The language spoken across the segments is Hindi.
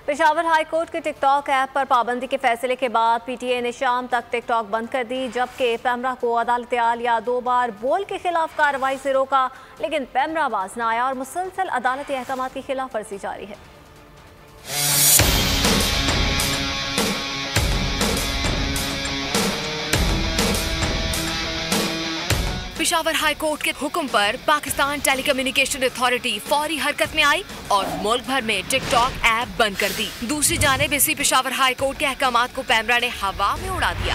पेशावर हाई कोर्ट के टिकटॉक ऐप पर पाबंदी के फैसले के बाद पीटीए ने शाम तक टिकटॉक बंद कर दी, जबकि पैमरा को अदालत आलिया 2 बार बोल के खिलाफ कार्रवाई से रोका, लेकिन पैमरा बाज न आया और मुसलसल अदालती अहकामात की खिलाफ वर्जी जारी है। पेशावर हाई कोर्ट के हुक्म पर पाकिस्तान टेलीकम्युनिकेशन अथॉरिटी फौरी हरकत में आई और मुल्क भर में टिकटॉक ऐप बंद कर दी। दूसरी जानिब इसी पेशावर हाई कोर्ट के अहकामात को पैमरा ने हवा में उड़ा दिया।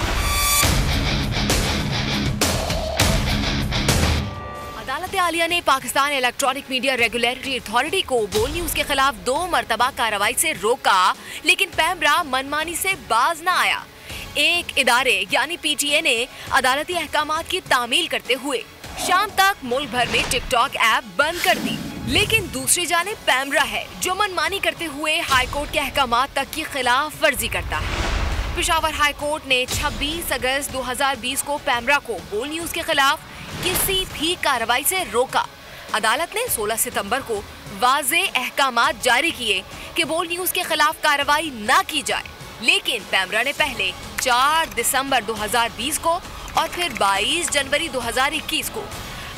अदालत आलिया ने Pakistan electronic media regulatory authority को बोल न्यूज के खिलाफ 2 मरतबा कार्रवाई से रोका, लेकिन पैमरा मनमानी से बाज न आया। एक इदारे यानी पीटीए ने अदालती अहकामात की तामील करते हुए शाम तक मुल्क भर में टिकटॉक ऐप बंद कर दी, लेकिन दूसरी जानिब पैमरा है जो मनमानी करते हुए हाई कोर्ट के अहकामात तक की खिलाफ वर्जी करता है। पेशावर हाई कोर्ट ने 26 अगस्त 2020 को पैमरा को बोल न्यूज के खिलाफ किसी भी कार्रवाई से रोका। अदालत ने 16 सितंबर को वाज़े अहकामात जारी किए कि बोल न्यूज के खिलाफ कार्रवाई न की जाए, लेकिन पैमरा ने पहले 4 दिसंबर 2020 को और फिर 22 जनवरी 2021 को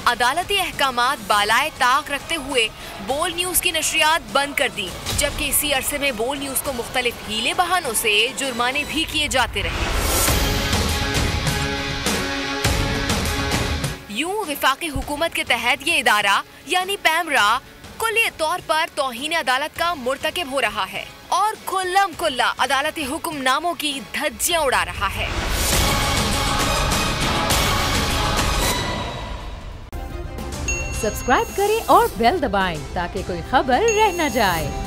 अदालती अहकामात बालाए ताक रखते हुए बोल न्यूज की नशरियात बंद कर दी, जबकि इसी अरसे में बोल न्यूज को मुख्तलिफ हीले बहानों से जुर्माने भी किए जाते रहे। यूं विफाकी हुकूमत के तहत ये इदारा यानी पैमरा कुल्ली तौर पर तौहीन अदालत का मुर्तकिब हो रहा है और खुल्लम खुल्ला अदालती हुक्मनामों की धज्जियां उड़ा रहा है। सब्सक्राइब करें और बेल दबाएं ताकि कोई खबर रह न जाए।